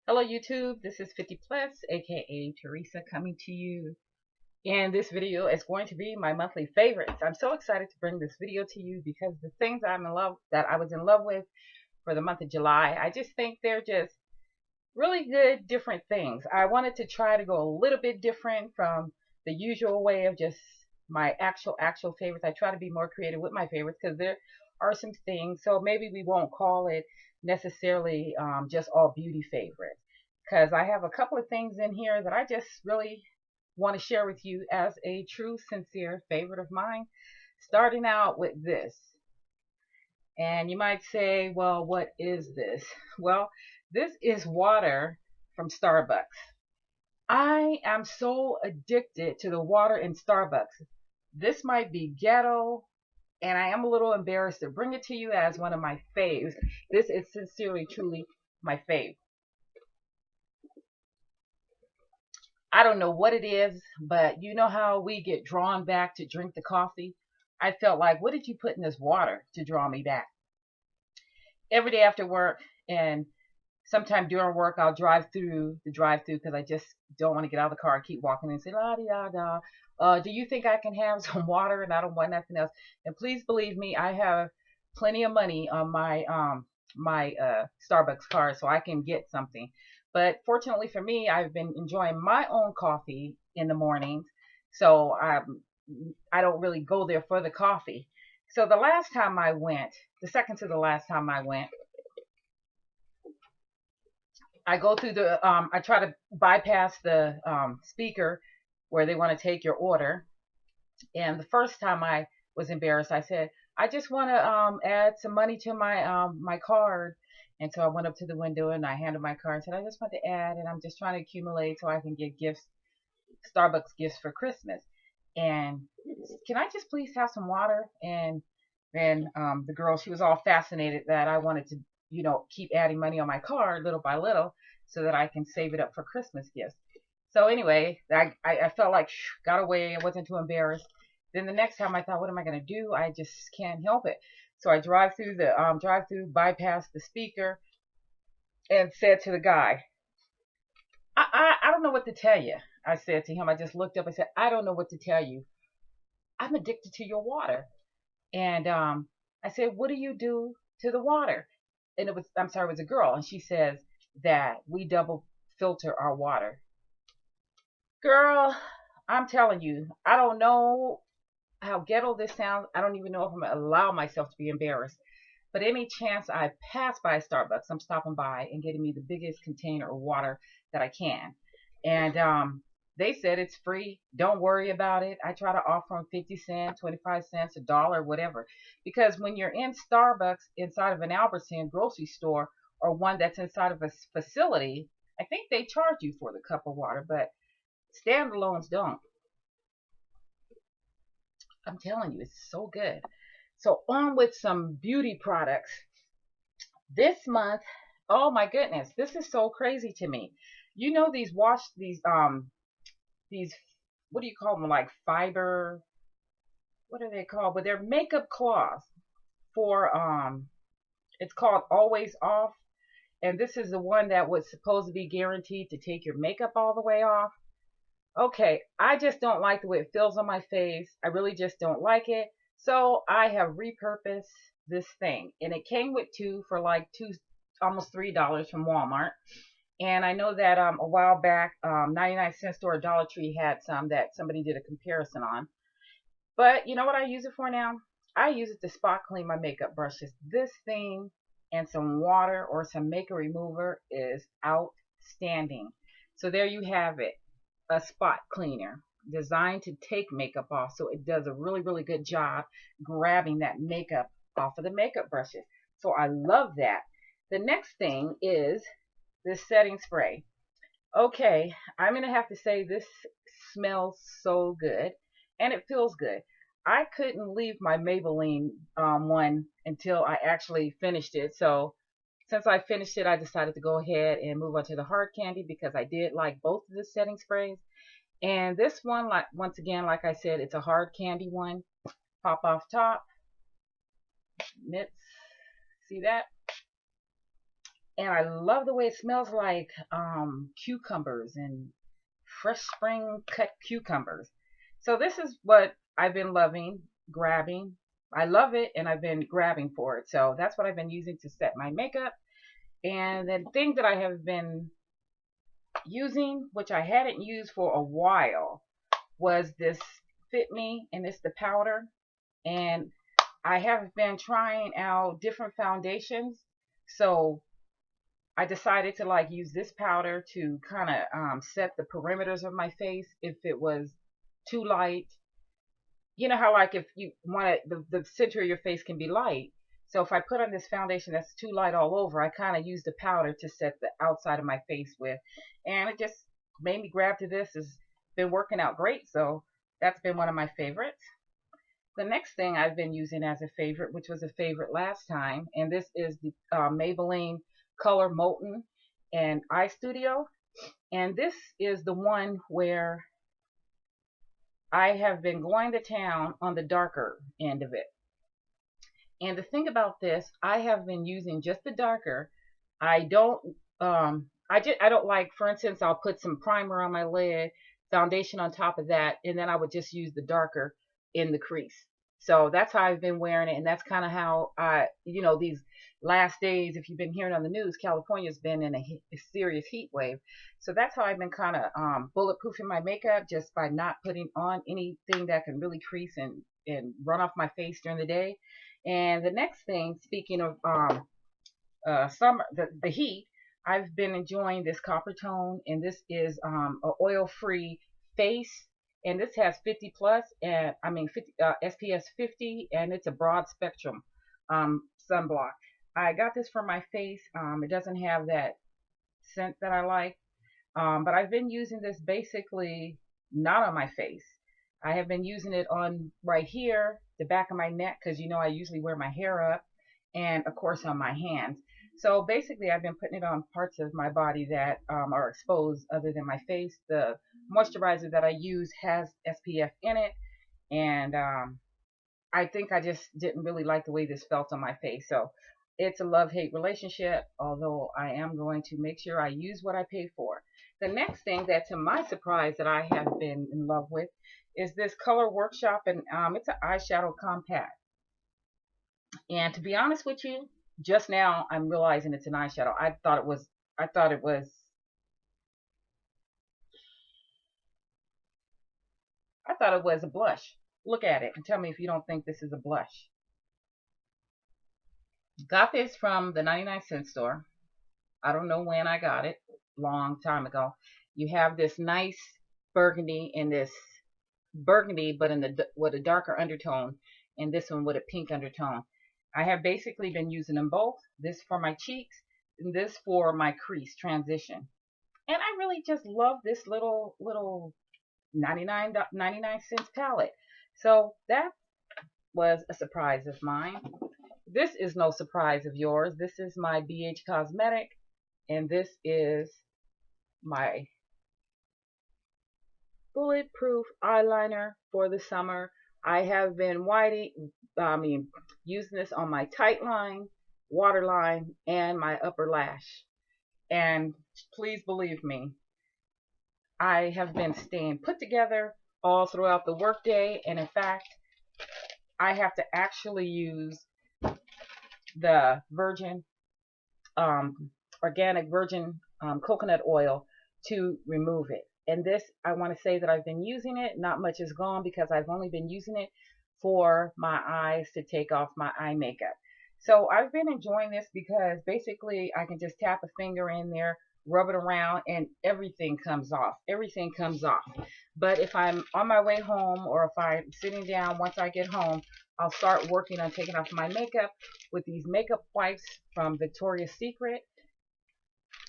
Hello YouTube, this is 50 Plus, aka Theresa, coming to you. And this video is going to be my monthly favorites. I'm so excited to bring this video to you because the things that I was in love with for the month of July, I just think they're just really good different things. I wanted to try to go a little bit different from the usual way of just my actual favorites. I try to be more creative with my favorites because there are some things, so maybe we won't call it necessarily just all beauty favorites, because I have a couple of things in here that I just really want to share with you as a true sincere favorite of mine, starting out with this. And you might say, well, what is this? Well, this is water from Starbucks. I am so addicted to the water in Starbucks. This might be ghetto, and I am a little embarrassed to bring it to you as one of my faves. This is sincerely, truly my fave. I don't know what it is, but you know how we get drawn back to drink the coffee? I felt like, what did you put in this water to draw me back? Every day after work, and sometime during work, I'll drive through the drive-through because I just don't want to get out of the car and keep walking and say la di da da. Do you think I can have some water? And I don't want nothing else. And please believe me, I have plenty of money on my Starbucks card, so I can get something. But fortunately for me, I've been enjoying my own coffee in the mornings, so I don't really go there for the coffee. So the last time I went, the second to the last time I went, I go through I try to bypass the speaker where they want to take your order. And the first time I was embarrassed, I said, I just want to add some money to my card. And so I went up to the window and I handed my card and said, I just want to add, and I'm just trying to accumulate so I can get gifts, Starbucks gifts for Christmas. And can I just please have some water? And then the girl, she was all fascinated that I wanted to, keep adding money on my card little by little so that I can save it up for Christmas gifts. So anyway, I felt like got away. I wasn't too embarrassed. Then the next time I thought, what am I going to do? I just can't help it. So I drive through, bypassed the speaker, and said to the guy, I don't know what to tell you. I said to him, I just looked up and said, I don't know what to tell you. I'm addicted to your water. And I said, what do you do to the water? And I'm sorry, it was a girl. And she says that we double filter our water. Girl, I'm telling you, I don't know how ghetto this sounds. I don't even know if I'm going to allow myself to be embarrassed. But any chance I pass by Starbucks, I'm stopping by and getting me the biggest container of water that I can. And they said it's free. Don't worry about it. I try to offer them 50 cents, 25 cents, a dollar, whatever. Because when you're in Starbucks inside of an Albertsons grocery store or one that's inside of a facility, I think they charge you for the cup of water, but standalones don't. I'm telling you, it's so good. So on with some beauty products. This month, oh my goodness, this is so crazy to me. You know these what do you call them, like fiber, what are they called? But they're makeup cloths for it's called Always Off, and this is the one that was supposed to be guaranteed to take your makeup all the way off. Okay, I just don't like the way it feels on my face. I really just don't like it. So I have repurposed this thing, and it came with two for like almost $3 from Walmart. And I know that a while back, 99-cent store, Dollar Tree had some that somebody did a comparison on. But you know what I use it for now? I use it to spot clean my makeup brushes. This thing and some water or some makeup remover is outstanding. So there you have it, a spot cleaner designed to take makeup off. So it does a really, really good job grabbing that makeup off of the makeup brushes. So I love that. The next thing is this setting spray. Okay, I'm going to have to say this smells so good and it feels good. I couldn't leave my Maybelline one until I actually finished it. So since I finished it, I decided to go ahead and move on to the hard candy because I did like both of the setting sprays. And this one, like once again, like I said, it's a hard candy one. Pop off top. Mitts. See that? And I love the way it smells like cucumbers and fresh spring cut cucumbers. So this is what I've been loving, grabbing. I love it and I've been grabbing for it. So that's what I've been using to set my makeup. And the thing that I have been using, which I hadn't used for a while, was this Fit Me, and it's the powder. And I have been trying out different foundations. So I decided to like use this powder to kind of set the perimeters of my face if it was too light. You know how like if you want the center of your face can be light. So if I put on this foundation that's too light all over, I kind of use the powder to set the outside of my face with. And it just made me grab to this. It's been working out great. So that's been one of my favorites. The next thing I've been using as a favorite, which was a favorite last time, and this is the Maybelline Color Molten and Eye Studio. And this is the one where I have been going to town on the darker end of it. And the thing about this, I have been using just the darker. I don't I don't like, for instance, I'll put some primer on my lid, foundation on top of that, and then I would just use the darker in the crease. So that's how I've been wearing it, and that's kind of how these last days, if you've been hearing on the news, California's been in a serious heat wave. So that's how I've been kind of bulletproofing my makeup, just by not putting on anything that can really crease and run off my face during the day. And the next thing, speaking of summer, the heat, I've been enjoying this copper tone, and this is a oil-free face, and this has 50 plus, and I mean 50 SPS 50, and it's a broad spectrum sunblock. I got this for my face. It doesn't have that scent that I like, but I've been using this basically not on my face. I have been using it on right here, the back of my neck, because I usually wear my hair up, and of course on my hands. So basically, I've been putting it on parts of my body that are exposed other than my face. The moisturizer that I use has SPF in it, and I think I just didn't really like the way this felt on my face. So it's a love-hate relationship, although I am going to make sure I use what I pay for. The next thing that, to my surprise, that I have been in love with is this Color Workshop, and it's an eyeshadow compact. And to be honest with you, just now I'm realizing it's an eyeshadow. I thought it was a blush. Look at it and tell me if you don't think this is a blush. Got this from the 99-cent store. I don't know when I got it, long time ago. You have this nice burgundy and this burgundy, but with a darker undertone, and this one with a pink undertone. I have basically been using them both. This for my cheeks, and this for my crease transition. And I really just love this little 99 cents palette. So that was a surprise of mine. This is no surprise of yours. This is my BH Cosmetic, and this is my bulletproof eyeliner for the summer. I have been using this on my tight line, waterline, and my upper lash. And please believe me, I have been staying put together all throughout the workday. And in fact, I have to actually use the organic virgin coconut oil to remove it. And this, I want to say that I've been using it. Not much is gone because I've only been using it for my eyes to take off my eye makeup. So I've been enjoying this because basically I can just tap a finger in there, rub it around, and everything comes off. Everything comes off. But if I'm on my way home, or if I'm sitting down once I get home, I'll start working on taking off my makeup with these makeup wipes from Victoria's Secret.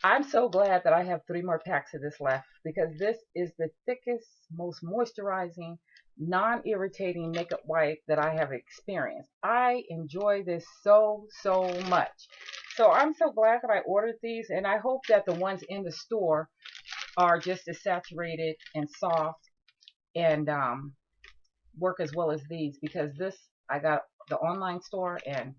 I'm so glad that I have 3 more packs of this left, because this is the thickest, most moisturizing, non-irritating makeup wipe that I have experienced. I enjoy this so much. So I'm so glad that I ordered these, and I hope that the ones in the store are just as saturated and soft and work as well as these, because this, I got the online store, and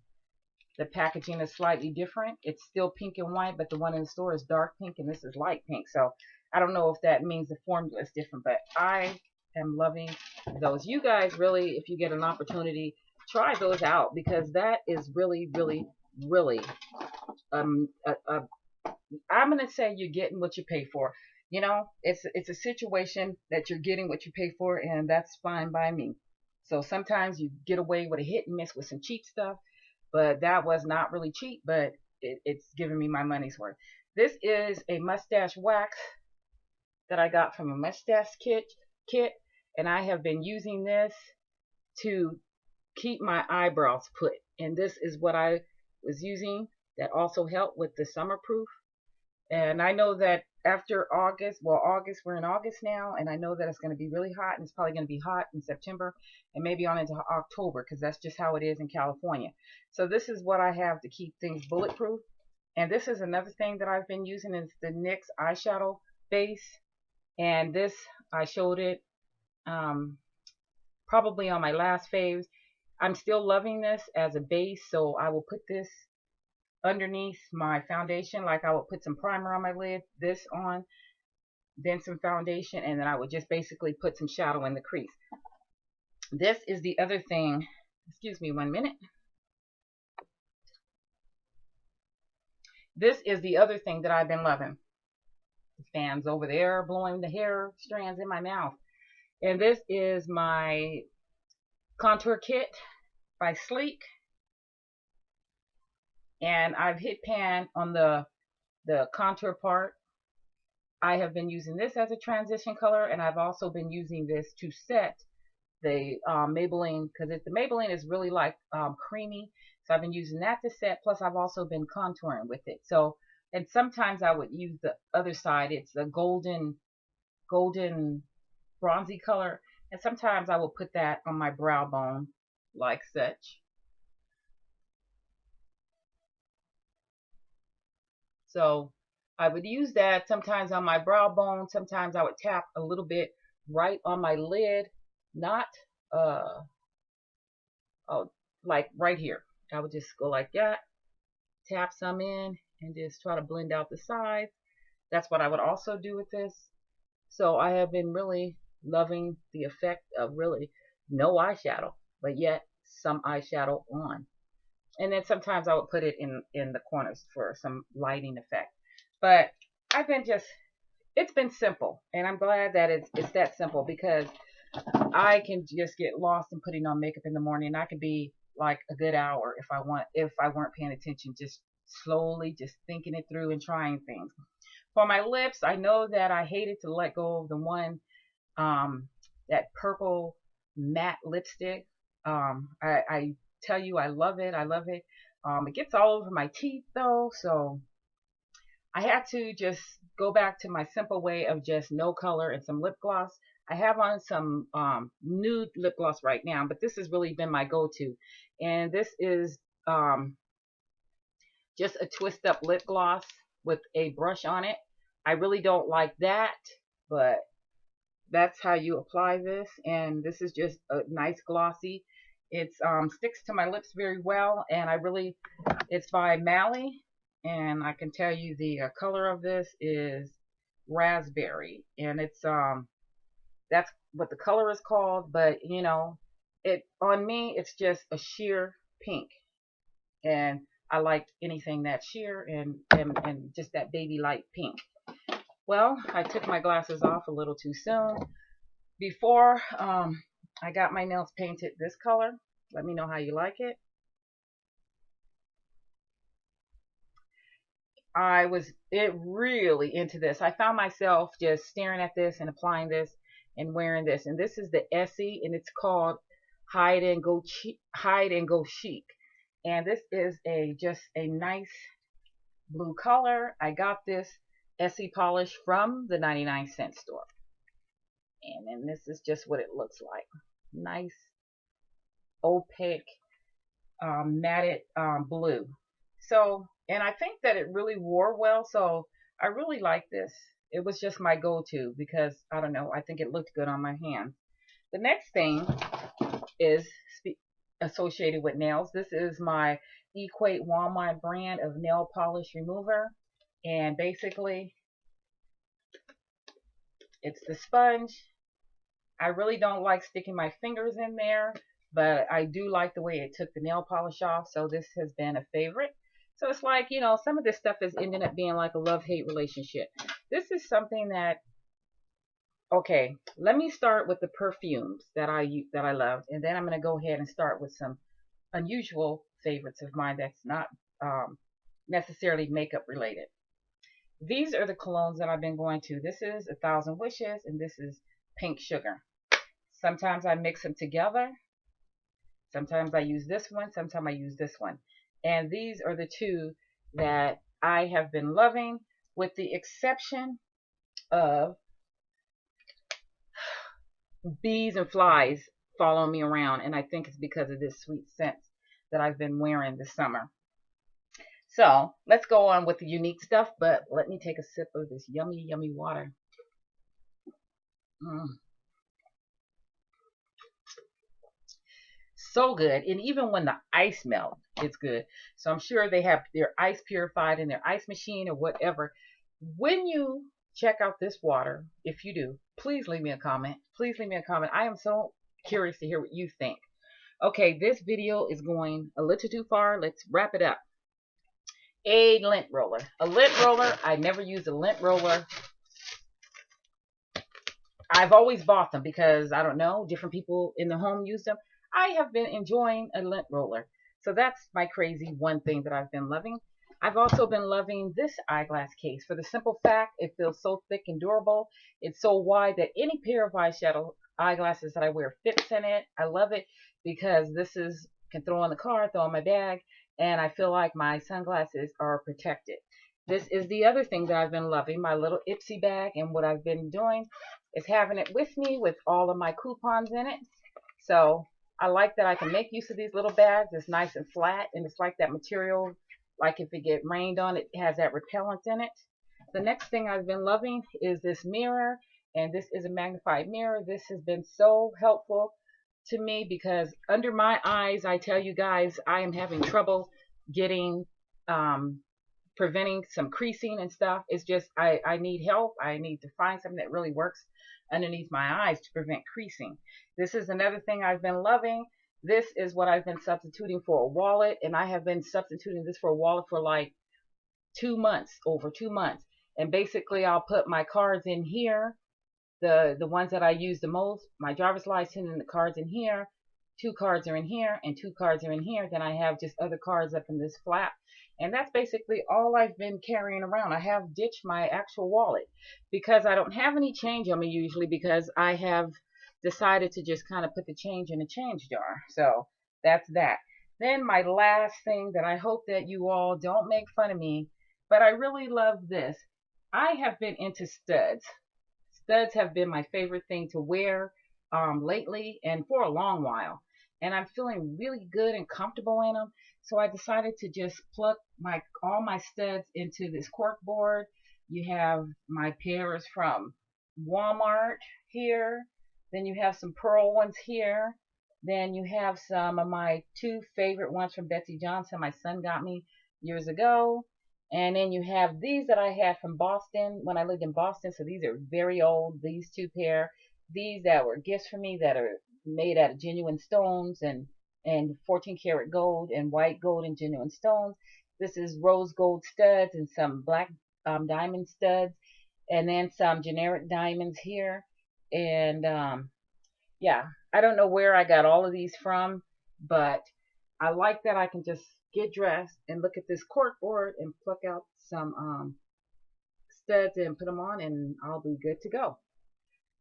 The packaging is slightly different. It's still pink and white, but the one in the store is dark pink and this is light pink. So I don't know if that means the formula is different, but I am loving those. You guys really, if you get an opportunity, try those out because that is really, really, really I'm gonna say you're getting what you pay for. You know, it's a situation that you're getting what you pay for, and that's fine by me. So sometimes you get away with a hit and miss with some cheap stuff, but that was not really cheap, but it's giving me my money's worth. This is a mustache wax that I got from a mustache kit, and I have been using this to keep my eyebrows put. And this is what I was using that also helped with the summer proof. And I know that after August, well, August, we're in August now, and I know that it's going to be really hot, and it's probably going to be hot in September and maybe on into October because that's just how it is in California. So this is what I have to keep things bulletproof. And this is another thing that I've been using is the NYX eyeshadow base. And this, I showed it probably on my last faves. I'm still loving this as a base, so I will put this underneath my foundation, like I would put some primer on my lid, this on, then some foundation, and then I would just basically put some shadow in the crease. This is the other thing, excuse me 1 minute. This is the other thing that I've been loving. The fans over there blowing the hair strands in my mouth. And this is my contour kit by Sleek. And I've hit pan on the contour part. I have been using this as a transition color, and I've also been using this to set the Maybelline, because the Maybelline is really like creamy. So I've been using that to set, plus I've also been contouring with it. So, and sometimes I would use the other side. It's a golden bronzy color. And sometimes I will put that on my brow bone like such. So I would use that sometimes on my brow bone. Sometimes I would tap a little bit right on my lid, not like right here. I would just go like that, tap some in, and just try to blend out the sides. That's what I would also do with this. So I have been really loving the effect of really no eyeshadow, but yet some eyeshadow on. And then sometimes I would put it in the corners for some lighting effect. But I've been it's been simple, and I'm glad that it's that simple because I can just get lost in putting on makeup in the morning. I could be like a good hour if I weren't paying attention, just slowly just thinking it through and trying things. For my lips, I know that I hated to let go of the one that purple matte lipstick. I tell you, I love it. I love it. It gets all over my teeth though, so I had to just go back to my simple way of just no color and some lip gloss. I have on some nude lip gloss right now, but this has really been my go-to. And this is just a twist up lip gloss with a brush on it. I really don't like that, but that's how you apply this. And this is just a nice glossy. It sticks to my lips very well, and it's by Mally, and I can tell you the color of this is raspberry, and it's that's what the color is called, but you know, on me it's just a sheer pink, and I like anything that's sheer and just that baby light pink. Well, I took my glasses off a little too soon. Before I got my nails painted this color. Let me know how you like it. I was really into this. I found myself just staring at this and applying this and wearing this. And this is the Essie, and it's called Hide and Go Chic. And this is just a nice blue color. I got this Essie polish from the 99-cent store. And then this is just what it looks like. Nice opaque matted blue. So, and I think that it really wore well, so I really like this. It was just my go-to because, I don't know, I think it looked good on my hands. The next thing is associated with nails. This is my Equate Walmart brand of nail polish remover. And basically, it's the sponge. I really don't like sticking my fingers in there, but I do like the way it took the nail polish off. So this has been a favorite. So it's like, you know, some of this stuff is ending up being like a love-hate relationship. This is something that, okay, let me start with the perfumes that I love, and then I'm going to go ahead and start with some unusual favorites of mine that's not necessarily makeup related. These are the colognes that I've been going to. This is 1,000 Wishes, and this is Pink Sugar. Sometimes I mix them together. Sometimes I use this one. Sometimes I use this one. And these are the two that I have been loving, with the exception of bees and flies follow me around. And I think it's because of this sweet scent that I've been wearing this summer. So let's go on with the unique stuff, but let me take a sip of this yummy, yummy water. So good. And even when the ice melts, it's good. So I'm sure they have their ice purified in their ice machine or whatever. When you check out this water, if you do, please leave me a comment. Please leave me a comment. I am so curious to hear what you think. Okay, this video is going a little too far. Let's wrap it up. A lint roller. A lint roller. I never used a lint roller. I've always bought them because, I don't know, different people in the home use them. I have been enjoying a lint roller. So that's my crazy one thing that I've been loving. I've also been loving this eyeglass case for the simple fact it feels so thick and durable. It's so wide that any pair of eyeshadow eyeglasses that I wear fits in it. I love it because this is, can throw in the car, throw in my bag, and I feel like my sunglasses are protected. This is the other thing that I've been loving, my little Ipsy bag, and what I've been doing is having it with me with all of my coupons in it. So I like that I can make use of these little bags. It's nice and flat, and it's like that material, like if it get rained on, it has that repellent in it. The next thing I've been loving is this mirror, and this is a magnified mirror. This has been so helpful to me because under my eyes, I tell you guys, I am having trouble getting, preventing some creasing and stuff. It's just, I need help. I need to find something that really works underneath my eyes to prevent creasing. This is another thing I've been loving. This is what I've been substituting for a wallet, and I have been substituting this for a wallet for like 2 months, over 2 months. And basically I'll put my cards in here, the ones that I use the most, my driver's license and the cards in here. 2 cards are in here and 2 cards are in here. Then I have just other cards up in this flap. And that's basically all I've been carrying around. I have ditched my actual wallet because I don't have any change on me usually, because I have decided to just kind of put the change in a change jar. So that's that. Then my last thing that I hope that you all don't make fun of me, but I really love this. I have been into studs. Studs have been my favorite thing to wear lately and for a long while. And I'm feeling really good and comfortable in them. So I decided to just plug all my studs into this cork board. You have my pairs from Walmart here. Then you have some pearl ones here. Then you have some of my 2 favorite ones from Betsy Johnson my son got me years ago. And then you have these that I had from Boston when I lived in Boston. So these are very old, these 2 pair. These that were gifts for me that are made out of genuine stones and 14 karat gold and white gold and genuine stones. This is rose gold studs and some black diamond studs, and then some generic diamonds here. And yeah, I don't know where I got all of these from, but I like that I can just get dressed and look at this cork board and pluck out some studs and put them on, and I'll be good to go.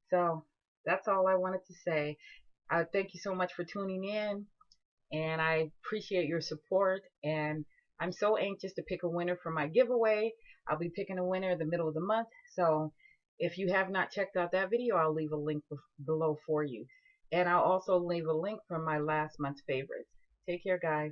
So that's all I wanted to say. Thank you so much for tuning in, and I appreciate your support. And I'm so anxious to pick a winner for my giveaway. I'll be picking a winner in the middle of the month. So if you have not checked out that video, I'll leave a link below for you. And I'll also leave a link from my last month's favorites. Take care, guys.